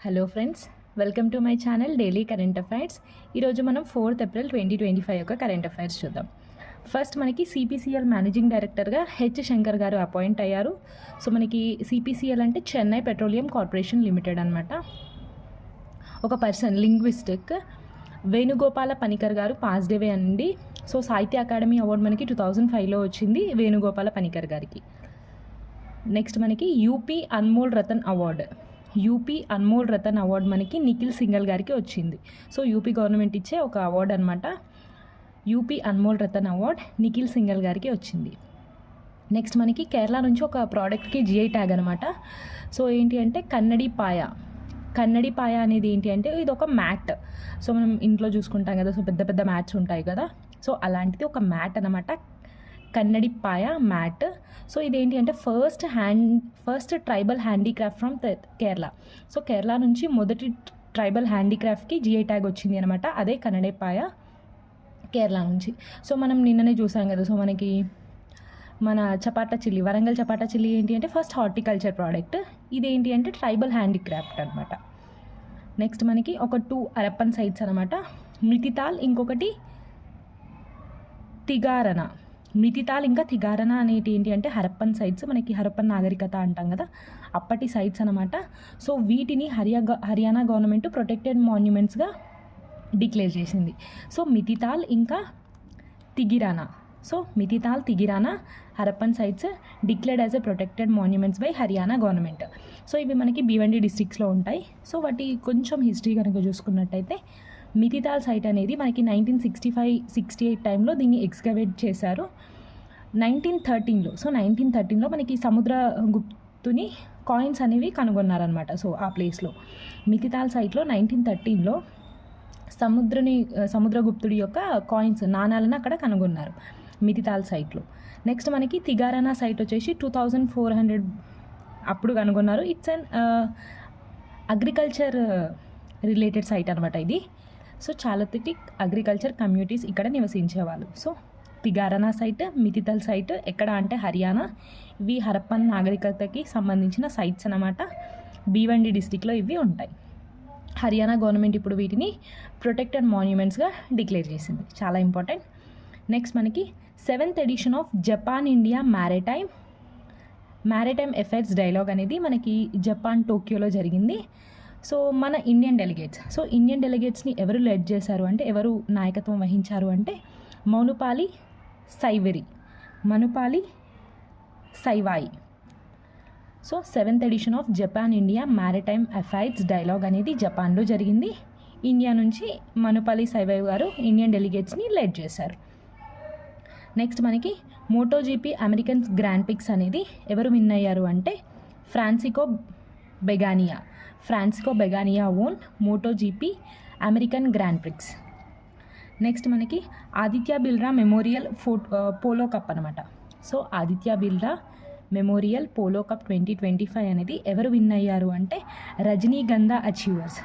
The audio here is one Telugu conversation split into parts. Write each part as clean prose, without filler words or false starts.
Hello friends, welcome to my channel daily current affairs. ఈరోజు మనం 4th ఏప్రిల్ 2025 యొక్క కరెంట్ అఫైర్స్ చూద్దాం. ఫస్ట్ మనకి సిపిసిఎల్ మేనేజింగ్ డైరెక్టర్గా హెచ్ శంకర్ గారు అపాయింట్ అయ్యారు. సో మనకి సిపిసిఎల్ అంటే చెన్నై పెట్రోలియం కార్పొరేషన్ లిమిటెడ్ అనమాట. ఒక పర్సన్ లింగ్విస్టిక్ వేణుగోపాల పనికర్ గారు పాస్ డేవే అండి. సో సాహిత్య అకాడమీ అవార్డు మనకి 2005లో వచ్చింది వేణుగోపాల పనికర్ గారికి. నెక్స్ట్ మనకి యూపీ అన్మోల్ రతన్ అవార్డు మనకి నిఖిల్ సింగల్ గారికి వచ్చింది. సో యూపీ గవర్నమెంట్ ఇచ్చే ఒక అవార్డు అనమాట. యూపీ అన్మోల్ రతన్ అవార్డ్ నిఖిల్ సింగల్ గారికి వచ్చింది. నెక్స్ట్ మనకి కేరళ నుంచి ఒక ప్రోడక్ట్కి జిఐ ట్యాగ్ అనమాట. సో ఏంటి అంటే కన్నడి పాయ అనేది ఏంటి అంటే ఇది ఒక మ్యాట్. సో మనం ఇంట్లో చూసుకుంటాం కదా, సో పెద్ద పెద్ద మ్యాట్స్ ఉంటాయి కదా, సో అలాంటిది ఒక మ్యాట్ అనమాట, కన్నడి పాయ మ్యాట్. సో ఇదేంటి అంటే first tribal handicraft from Kerala. So Kerala నుంచి మొదటి ట్రైబల్ హ్యాండీక్రాఫ్ట్కి జిఐ ట్యాగ్ వచ్చింది అనమాట, అదే కన్నడి పాయ కేరళ నుంచి. సో మనం నిన్ననే చూసాం కదా, సో మనకి మన చపాటా చిల్లీ, వరంగల్ చపాటా చిల్లీ ఏంటి అంటే ఫస్ట్ హార్టికల్చర్ ప్రోడక్ట్, ఇదేంటి అంటే ట్రైబల్ హ్యాండీక్రాఫ్ట్ అనమాట. నెక్స్ట్ మనకి ఒక 2 హరప్పన్ సైట్స్ అనమాట, మితితాల్ ఇంకొకటి తిగారనా. మితితాల్ ఇంకా తిగారనా అనేటి ఏంటి అంటే హరప్పన్ సైట్స్, మనకి హరప్పన్ నాగరికత అంటాం కదా, అప్పటి సైట్స్ అనమాట. సో వీటిని హర్యానా గవర్నమెంట్ ప్రొటెక్టెడ్ మాన్యుమెంట్స్గా డిక్లేర్ చేసింది. సో మితితాల్ ఇంకా Tigrana, Harappan sites declared as a protected monuments by Haryana government. So ఇవి మనకి భీవండి డిస్ట్రిక్ట్స్లో ఉంటాయి. సో వాటి కొంచెం హిస్టరీ కనుక చూసుకున్నట్టయితే మితితాల్ సైట్ అనేది మనకి 1965-68 టైంలో దీన్ని ఎక్స్కవేట్ చేశారు. 1913లో మనకి సముద్రగుప్తుని కాయిన్స్ అనేవి కనుగొన్నారనమాట. సో ఆ ప్లేస్లో మితితాల్ సైట్లో 1913లో సముద్రగుప్తుడి యొక్క కాయిన్స్, నాణాలను అక్కడ కనుగొన్నారు మితితాల్ సైట్లో. నెక్స్ట్ మనకి తిగారనా సైట్ వచ్చేసి 2400 అప్పుడు కనుగొన్నారు. It's an agriculture related site అనమాట ఇది. సో చాలాథెటిక్ అగ్రికల్చర్ కమ్యూనిటీస్ ఇక్కడ నివసించేవాళ్ళు. So Tigrana site, Mitathal site ఎక్కడ అంటే హర్యానా. ఇవి హరప్పన్ నాగరికతకి సంబంధించిన సైట్స్ అనమాట, భీవండి డిస్టిక్లో ఇవి ఉంటాయి. హర్యానా గవర్నమెంట్ ఇప్పుడు వీటిని ప్రొటెక్టెడ్ మాన్యుమెంట్స్గా డిక్లేర్ చేసింది, చాలా ఇంపార్టెంట్. నెక్స్ట్ మనకి 7th edition of Japan India maritime affairs dialogue అనేది మనకి జపాన్ టోక్యోలో జరిగింది. సో మన ఇండియన్ డెలిగేట్స్ని ఎవరు లీడ్ చేశారు అంటే, ఎవరు నాయకత్వం వహించారు అంటే మనుపాలి సైవాయి. సో 7th edition of Japan India maritime affairs dialogue అనేది జపాన్లో జరిగింది. ఇండియా నుంచి మనుపాలి సైవాయి గారు ఇండియన్ డెలిగేట్స్ని లీడ్ చేశారు. నెక్స్ట్ మనకి మోటోజీపీ అమెరికన్ గ్రాండ్ ప్రిక్స్ అనేది ఎవరు విన్ అయ్యారు అంటే Francesco Bagnaia won MotoGP American Grand Prix. Next మనకి Aditya Birla memorial polo cup అనమాట. So Aditya Birla memorial polo cup 2025 అనేది ఎవరు విన్ అయ్యారు అంటే Rajnigandha achievers.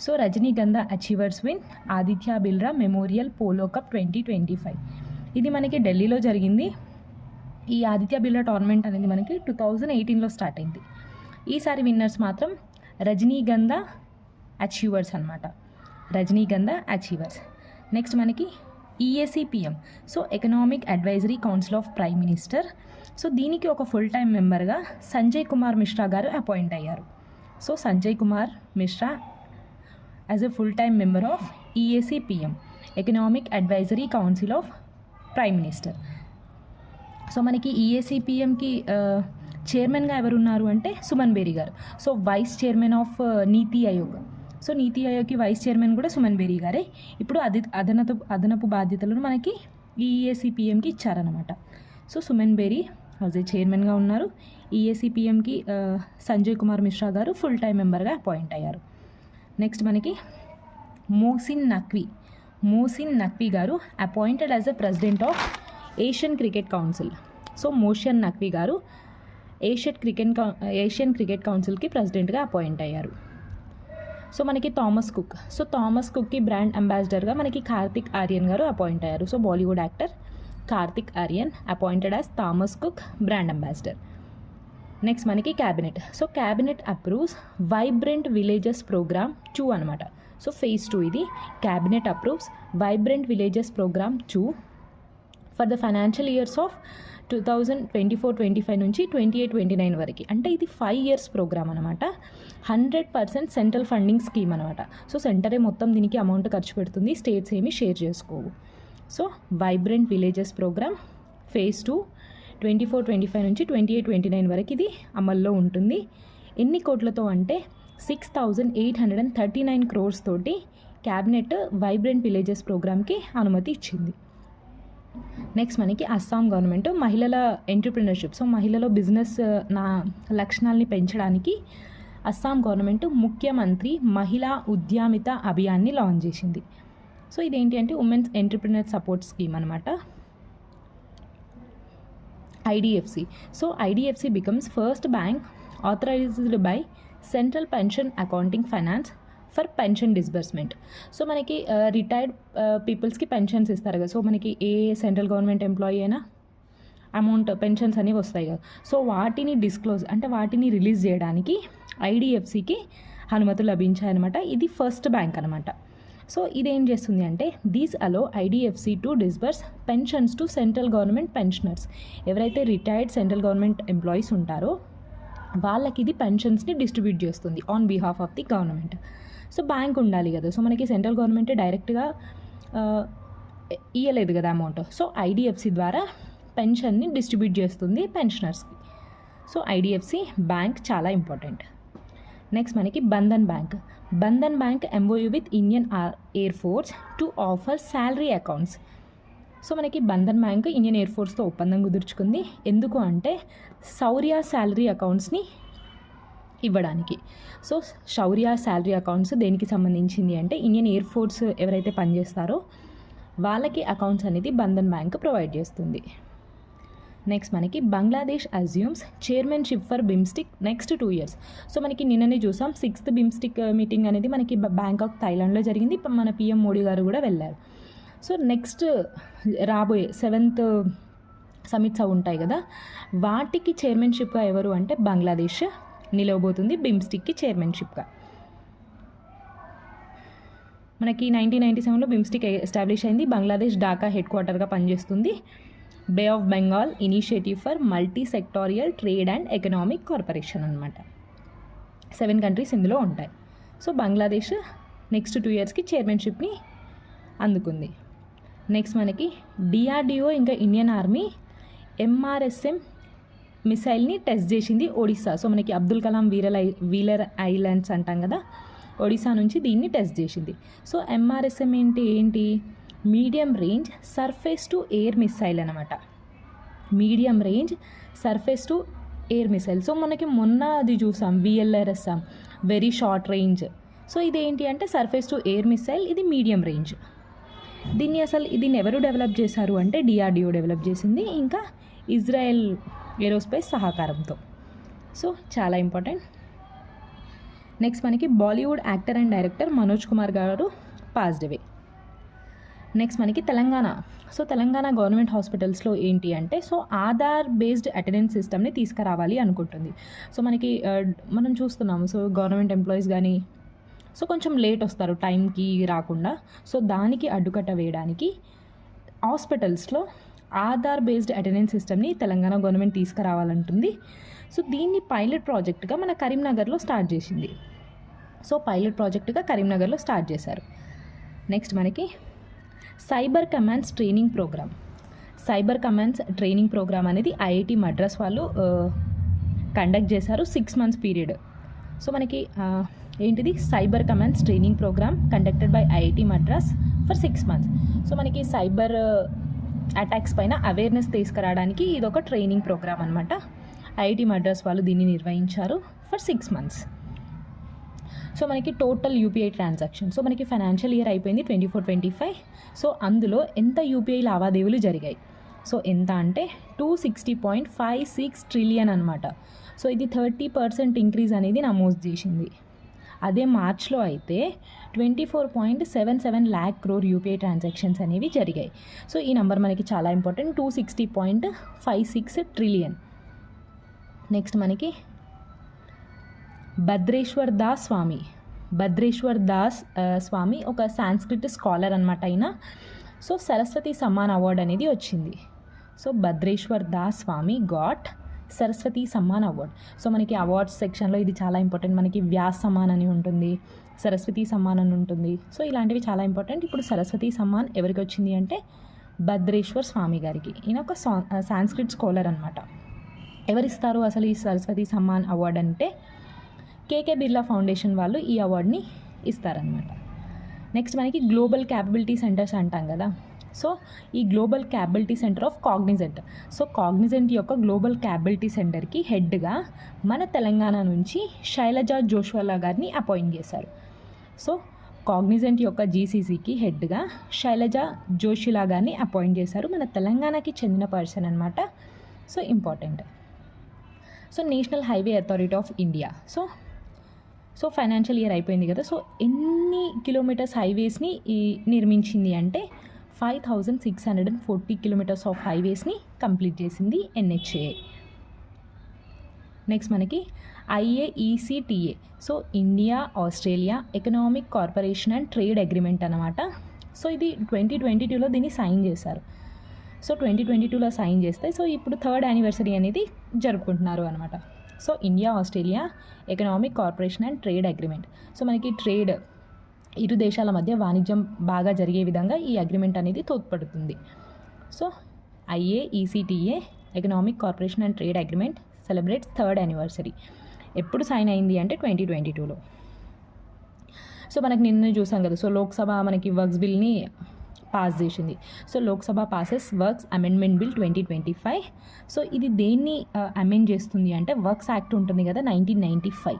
So Rajnigandha achievers win Aditya Birla memorial polo cup 2025. ఇది మనకి ఢిల్లీలో జరిగింది. ఈ ఆదిత్య బిర్లా టోర్నమెంట్ అనేది మనకి 2018లో స్టార్ట్ అయింది. ఈసారి విన్నర్స్ మాత్రం రజనీగంధా అచీవర్స్ అనమాట, రజనీగంధా అచీవర్స్. నెక్స్ట్ మనకి EACPM, so economic advisory council of prime minister. So దీనికి ఒక ఫుల్ టైం మెంబర్గా సంజయ్ కుమార్ మిశ్రా గారు అపాయింట్ అయ్యారు. So Sanjay Kumar Mishra as a full time member of EACPM, economic advisory council of prime minister. So మనకి EACPMకి చైర్మన్గా ఎవరు ఉన్నారు అంటే సుమన్ బేరీ గారు. So vice chairman of NITI Aayog. So NITI ఆయోగ్కి vice chairman కూడా సుమన్ బేరీ గారే. ఇప్పుడు అదనపు బాధ్యతలను మనకి EACPMకి ఇచ్చారనమాట. సో సుమన్ బేరీ యాజ్ ఏ చైర్మన్గా ఉన్నారు. EACPMకి సంజయ్ కుమార్ మిశ్రా గారు ఫుల్ టైం మెంబర్గా అపాయింట్ అయ్యారు. నెక్స్ట్ మనకి మోసిన్ నక్వీ గారు appointed as a president of Asian cricket council. So motion Naqvi గారు ఏషియన్ క్రికెట్ కౌన్సిల్కి ప్రెసిడెంట్గా అపాయింట్ అయ్యారు. సో మనకి థామస్ కుక్కి బ్రాండ్ అంబాసిడర్గా మనకి కార్తిక్ ఆర్యన్ గారు అపాయింట్ అయ్యారు. So Bollywood actor Kartik Aaryan appointed as Thomas Cook brand ambassador. Next మనకి cabinet. So cabinet approves vibrant villages programme 2 అనమాట. సో ఫేజ్ 2 ఇది. Cabinet approves vibrant villages programme 2 for the financial years of 2024-25 నుంచి 28-29 వరకు. అంటే ఇది 5 years ప్రోగ్రామ్ అనమాట. 100% సెంట్రల్ ఫండింగ్ స్కీమ్ అనమాట. సో సెంటరే మొత్తం దీనికి అమౌంట్ ఖర్చు పెడుతుంది, స్టేట్స్ ఏమి షేర్ చేసుకోవు. So vibrant villages programme phase 2 24-25 నుంచి 28-29 వరకు ఇది అమల్లో ఉంటుంది. ఎన్ని కోట్లతో అంటే 6,839 crores తోటి క్యాబినెట్ వైబ్రెంట్ విలేజెస్ ప్రోగ్రామ్కి అనుమతి ఇచ్చింది. నెక్స్ట్ మనకి అస్సాం గవర్నమెంట్ మహిళల ఎంటర్ప్రినర్షిప్, సో మహిళలో బిజినెస్ లక్షణాలని పెంచడానికి అస్సాం గవర్నమెంట్ ముఖ్యమంత్రి మహిళా ఉద్యమిత అభియాన్ని లాంచ్ చేసింది. సో ఇదేంటి అంటే ఉమెన్స్ ఎంటర్ప్రినర్ సపోర్ట్ స్కీమ్ అనమాట. IDFC. So IDFC becomes first bank authorised by central pension accounting finance for pension disbursement. So మనకి రిటైర్డ్ పీపుల్స్కి పెన్షన్స్ ఇస్తారు కదా. సో మనకి ఏ సెంట్రల్ గవర్నమెంట్ ఎంప్లాయీ అయినా అమౌంట్ పెన్షన్స్ అనేవి వస్తాయి కదా. సో వాటిని డిస్క్లోజ్ అంటే వాటిని రిలీజ్ చేయడానికి ఐడిఎఫ్సికి అనుమతులు లభించాయన్నమాట. ఇది ఫస్ట్ బ్యాంక్ అనమాట. సో ఇదేం చేస్తుంది అంటే this allow IDFC to disburse pensions to central government pensioners. ఎవరైతే రిటైర్డ్ సెంట్రల్ గవర్నమెంట్ ఎంప్లాయీస్ ఉంటారో వాళ్ళకి ఇది పెన్షన్స్ని డిస్ట్రిబ్యూట్ చేస్తుంది on behalf of the government. So bank ఉండాలి కదా. సో మనకి సెంట్రల్ గవర్నమెంట్ డైరెక్ట్గా ఇవ్వలేదు కదా అమౌంట్. సో ఐడిఎఫ్సి ద్వారా పెన్షన్ని డిస్ట్రిబ్యూట్ చేస్తుంది పెన్షనర్స్కి. సో ఐడిఎఫ్సి బ్యాంక్ చాలా ఇంపార్టెంట్. నెక్స్ట్ మనకి Bandhan bank. Bandhan bank MoU with Indian air force to offer salary accounts. So మనకి బంధన్ బ్యాంక్ ఇండియన్ ఎయిర్ ఫోర్స్తో ఒప్పందం కుదుర్చుకుంది. ఎందుకు అంటే శౌర్య శాలరీ అకౌంట్స్ని ఇవ్వడానికి. సో శౌర్య శాలరీ అకౌంట్స్ దేనికి సంబంధించింది అంటే ఇండియన్ ఎయిర్ ఫోర్స్ ఎవరైతే పనిచేస్తారో వాళ్ళకి అకౌంట్స్ అనేది బంధన్ బ్యాంక్ ప్రొవైడ్ చేస్తుంది. నెక్స్ట్ మనకి Bangladesh assumes chairmanship for BIMSTEC next 2 years. So మనకి నిన్ననే చూసాం 6th బిమ్స్టిక్ మీటింగ్ అనేది మనకి బ్యాంకాక్ థాయిలాండ్లో జరిగింది. మన పిఎం మోడీ గారు కూడా వెళ్ళారు. సో నెక్స్ట్ రాబోయే 7th సమిట్స్ ఉంటాయి కదా, వాటికి చైర్మన్షిప్గా ఎవరు అంటే బంగ్లాదేశ్ నిలవబోతుంది బిమ్స్టిక్కి చైర్మన్షిప్గా. మనకి 1997లో బిమ్స్టిక్ ఎస్టాబ్లిష్ అయింది. బంగ్లాదేశ్ ఢాకా హెడ్ క్వార్టర్గా పనిచేస్తుంది. Bay of Bengal initiative for multi sectoral trade and economic corporation అనమాట. 7 countries ఇందులో ఉంటాయి. సో బంగ్లాదేశ్ నెక్స్ట్ 2 yearsకి చైర్మన్షిప్ని అందుకుంది. నెక్స్ట్ మనకి డిఆర్డిఓ ఇంకా ఇండియన్ ఆర్మీ ఎంఆర్ఎస్ఎం మిసైల్ని టెస్ట్ చేసింది ఒడిస్సా. సో మనకి అబ్దుల్ కలాం వీలర్ ఐలాండ్స్ అంటాం కదా, ఒడిస్సా నుంచి దీన్ని టెస్ట్ చేసింది. సో ఎంఆర్ఎస్ఎం ఏంటి medium range surface to air missile అనమాట. Medium range surface to air missile. So మనకి మొన్న అది చూసాం VLRS very short range. So ఇదేంటి అంటే సర్ఫేస్ టు ఎయిర్ మిసైల్, ఇది మీడియం రేంజ్. దీన్ని ఎవరు డెవలప్ చేశారు అంటే డిఆర్డిఓ డెవలప్ చేసింది, ఇంకా ఇజ్రాయెల్ ఏరోస్పేస్ సహకారంతో. సో చాలా ఇంపార్టెంట్. నెక్స్ట్ మనకి Bollywood actor and director Manoj Kumar గారు పాస్డ్ అవే. నెక్స్ట్ మనకి తెలంగాణ. సో తెలంగాణ గవర్నమెంట్ హాస్పిటల్స్లో ఏంటి అంటే సో ఆధార్ బేస్డ్ అటెండెన్స్ సిస్టమ్ని తీసుకురావాలి అనుకుంటుంది. సో మనకి మనం చూస్తున్నాము, సో గవర్నమెంట్ ఎంప్లాయీస్ కానీ సో కొంచెం లేట్ వస్తారు టైంకి రాకుండా. సో దానికి అడ్డుకట్ట వేయడానికి హాస్పిటల్స్లో ఆధార్ బేస్డ్ అటెండెన్స్ సిస్టమ్ని తెలంగాణ గవర్నమెంట్ తీసుకురావాలంటుంది. సో దీన్ని పైలట్ ప్రాజెక్ట్గా మన కరీంనగర్లో స్టార్ట్ చేసింది. సో పైలట్ ప్రాజెక్ట్గా కరీంనగర్లో స్టార్ట్ చేశారు. నెక్స్ట్ మనకి cyber commands training programme. Cyber commands training programme అనేది ఐఐటి మద్రాస్ వాళ్ళు కండక్ట్ చేశారు 6 months పీరియడ్. సో మనకి ఏంటిది cyber commands training programme conducted by IIT Madras for 6 months. So మనకి సైబర్ అటాక్స్ పైన అవేర్నెస్ తీసుకురావడానికి ఇది ఒక ట్రైనింగ్ ప్రోగ్రామ్ అనమాట. ఐఐటి మద్రాస్ వాళ్ళు దీన్ని నిర్వహించారు ఫర్ 6 months. సో మనకి టోటల్ యూపీఐ ట్రాన్సాక్షన్, సో మనకి ఫైనాన్షియల్ ఇయర్ అయిపోయింది 24-25. సో అందులో ఎంత యూపీఐ లావాదేవీలు జరిగాయి, సో ఎంత అంటే 260.56 trillion అనమాట. సో ఇది 30% ఇంక్రీజ్ అనేది నమోదు చేసింది. అదే మార్చ్లో అయితే 24.77 lakh crore యూపీఐ ట్రాన్సాక్షన్స్ అనేవి జరిగాయి. సో ఈ నెంబర్ మనకి చాలా ఇంపార్టెంట్, 260.56 trillion. నెక్స్ట్ మనకి భద్రేశ్వర్ దాస్ స్వామి ఒక సాంస్క్రిట్ స్కాలర్ అనమాట అయినా. సో సరస్వతి సమ్మాన్ అవార్డ్ అనేది వచ్చింది. So Bhadreshwar Das Swami got Saraswati Samman award. So మనకి అవార్డ్స్ సెక్షన్లో ఇది చాలా ఇంపార్టెంట్. మనకి వ్యాస్ సమ్మాన్ అని ఉంటుంది, సరస్వతి సమ్మాన్ అని ఉంటుంది. సో ఇలాంటివి చాలా ఇంపార్టెంట్. ఇప్పుడు సరస్వతి సమ్మాన్ ఎవరికి వచ్చింది అంటే భద్రేశ్వర్ స్వామి గారికి. ఈయన ఒక సాంస్క్రిట్ స్కాలర్ అనమాట. ఎవరిస్తారు అసలు ఈ సరస్వతి సమ్మాన్ అవార్డ్ అంటే కేకే బిర్లా ఫౌండేషన్ వాళ్ళు ఈ అవార్డ్ని ఇస్తారనమాట. నెక్స్ట్ మనకి గ్లోబల్ క్యాపబిలిటీ సెంటర్స్ అంటాం కదా. సో ఈ global capability centre of Cognizant. So Cognizant యొక్క గ్లోబల్ క్యాపబిలిటీ సెంటర్కి హెడ్గా మన తెలంగాణ నుంచి శైలజా జోష్వాలా గారిని అపాయింట్ చేశారు. సో కాగ్నిజెంట్ యొక్క జీసీసీకి హెడ్గా శైలజా జోషిలా గారిని అపాయింట్ చేశారు. మన తెలంగాణకి చెందిన పర్సన్ అనమాట. So important. So national highway authority of India. So financial year అయిపోయింది కదా. సో ఎన్ని కిలోమీటర్స్ హైవేస్ని నిర్మించింది అంటే 5640 కిలోమీటర్స్ ఆఫ్ హైవేస్ని కంప్లీట్ చేసింది NHAI. నెక్స్ట్ మనకి IAECTA. So India Australia economic corporation and trade agreement అనమాట. సో ఇది 2022లో దీన్ని సైన్ చేశారు. సో 2022లో సైన్ చేస్తే సో ఇప్పుడు 3rd యానివర్సరీ అనేది జరుపుకుంటున్నారు అనమాట. So India Australia economic corporation and trade agreement. So మనకి ట్రేడ్ ఇరు దేశాల మధ్య వాణిజ్యం బాగా జరిగే విధంగా ఈ అగ్రిమెంట్ అనేది తోడ్పడుతుంది. So IAECTA economic corporation and trade agreement celebrates 3rd anniversary. ఎప్పుడు సైన్ అయింది అంటే 2022లో. సో మనకి నిన్న చూసాం కదా. సో లోక్సభ మనకి వర్క్స్ బిల్ని పాస్ చేసింది. So Lok Sabha passes works amendment bill 2025. So ఇది దేన్ని అమెండ్ చేస్తుంది అంటే వర్క్స్ యాక్ట్ ఉంటుంది కదా 1995.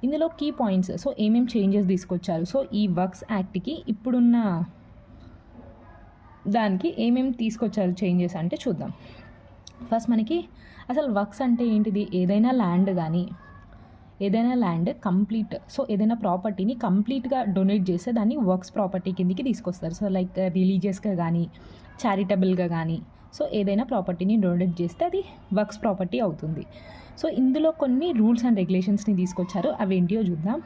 ఇందులో కీ పాయింట్స్. సో ఏమేమి చేంజెస్ తీసుకొచ్చారు. సో ఈ వర్క్స్ యాక్ట్కి ఇప్పుడున్న దానికి ఏమేమి తీసుకొచ్చారు చేంజెస్ అంటే చూద్దాం. ఫస్ట్ మనకి అసలు వర్క్స్ అంటే ఏంటిది? ఏదైనా ల్యాండ్ కంప్లీట్, సో ఏదైనా ప్రాపర్టీని కంప్లీట్గా డొనేట్ చేస్తే దాన్ని వర్క్స్ ప్రాపర్టీ కిందికి తీసుకొస్తారు. సో లైక్ రిలీజియస్గా కానీ చారిటబుల్గా కానీ సో ఏదైనా ప్రాపర్టీని డొనేట్ చేస్తే అది వర్క్స్ ప్రాపర్టీ అవుతుంది. సో ఇందులో కొన్ని రూల్స్ అండ్ రెగ్యులేషన్స్ని తీసుకొచ్చారు. అవి ఏంటియో చూద్దాం.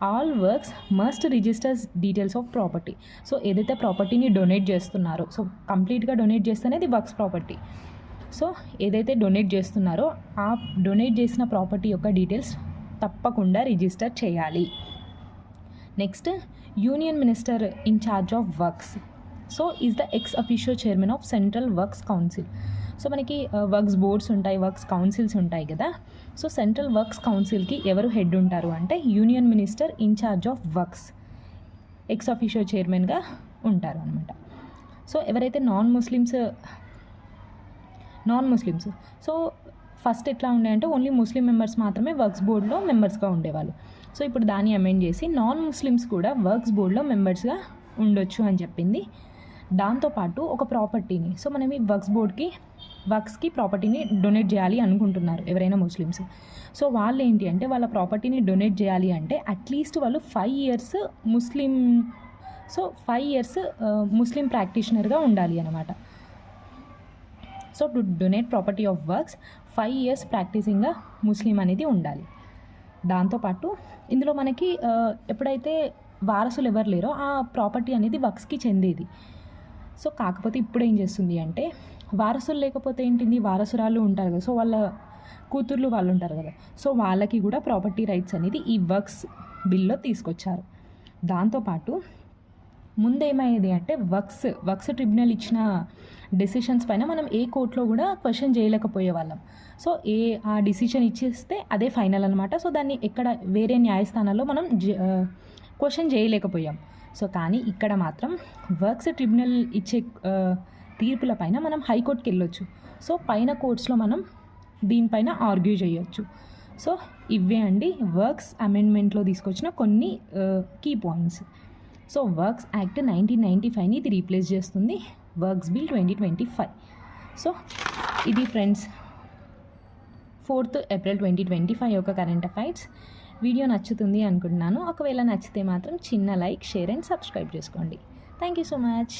All works must registers details of property. So ఏదైతే ప్రాపర్టీని డొనేట్ చేస్తున్నారో సో కంప్లీట్గా డొనేట్ చేస్తేనే అది వర్క్స్ ప్రాపర్టీ. సో ఏదైతే డొనేట్ చేస్తున్నారో ఆ డొనేట్ చేసిన ప్రాపర్టీ యొక్క డీటెయిల్స్ తప్పకుండా రిజిస్టర్ చేయాలి. Next union minister in charge of works so is the X official chairman of central works council. So మనకి వర్క్స్ బోర్డ్స్ ఉంటాయి, వర్క్స్ కౌన్సిల్స్ ఉంటాయి కదా. సో సెంట్రల్ వర్క్స్ కౌన్సిల్కి ఎవరు హెడ్ ఉంటారు అంటే union minister in charge of works X official చైర్మన్గా ఉంటారు అనమాట. సో ఎవరైతే నాన్ ముస్లిమ్స్ సో ఫస్ట్ ఎట్లా ఉండే అంటే ఓన్లీ ముస్లిం మెంబర్స్ మాత్రమే వర్క్స్ బోర్డ్లో మెంబర్స్గా ఉండేవాళ్ళు. సో ఇప్పుడు దాన్ని అమెండ్ చేసి నాన్ ముస్లిమ్స్ కూడా వర్క్స్ బోర్డ్లో మెంబర్స్గా ఉండొచ్చు అని చెప్పింది. దాంతోపాటు ఒక ప్రాపర్టీని సో మనం ఈ వర్క్స్కి ప్రాపర్టీని డొనేట్ చేయాలి అనుకుంటున్నారు ఎవరైనా ముస్లిమ్స్. సో వాళ్ళు ఏంటి అంటే వాళ్ళ ప్రాపర్టీని డొనేట్ చేయాలి అంటే అట్లీస్ట్ వాళ్ళు 5 years ముస్లిం ప్రాక్టీషనర్గా ఉండాలి అనమాట. So to donate property of works 5 years ప్రాక్టీసింగ్గా ముస్లిం అనేది ఉండాలి. దాంతోపాటు ఇందులో మనకి ఎప్పుడైతే వారసులు ఎవరు లేరో ఆ ప్రాపర్టీ అనేది వర్క్స్కి చెందేది. సో కాకపోతే ఇప్పుడు ఏం చేస్తుంది అంటే వారసులు లేకపోతే ఏంటింది, వారసురాళ్ళు ఉంటారు కదా, సో వాళ్ళ కూతుర్లు వాళ్ళు ఉంటారు కదా, సో వాళ్ళకి కూడా ప్రాపర్టీ రైట్స్ అనేది ఈ వర్క్స్ బిల్లో తీసుకొచ్చారు. దాంతోపాటు ముందేమయ్యేది అంటే వర్క్స్ ట్రిబ్యునల్ ఇచ్చిన డెసిషన్స్ పైన మనం ఏ కోర్టులో కూడా క్వశ్చన్ చేయలేకపోయే వాళ్ళం. సో ఆ డిసిషన్ ఇచ్చేస్తే అదే ఫైనల్ అనమాట. సో దాన్ని ఎక్కడ వేరే న్యాయస్థానాల్లో మనం క్వశ్చన్ చేయలేకపోయాం. సో కానీ ఇక్కడ మాత్రం వర్క్స్ ట్రిబ్యునల్ ఇచ్చే తీర్పుల పైన మనం హైకోర్టుకి వెళ్ళొచ్చు. సో పైన కోర్ట్స్లో మనం దీనిపైన ఆర్గ్యూ చేయొచ్చు. సో ఇవే అండి వర్క్స్ అమెండ్మెంట్లో తీసుకొచ్చిన కొన్ని కీ పాయింట్స్. సో వర్క్స్ యాక్ట్ 1995ని ఇది రీప్లేస్ చేస్తుంది వర్క్స్ బిల్ 2025. సో ఇది ఫ్రెండ్స్ 4th April 2025 యొక్క కరెంట్ అఫైర్స్. వీడియో నచ్చుతుంది అనుకుంటున్నాను. ఒకవేళ నచ్చితే మాత్రం చిన్న లైక్, షేర్ అండ్ సబ్స్క్రైబ్ చేసుకోండి. Thank you so much.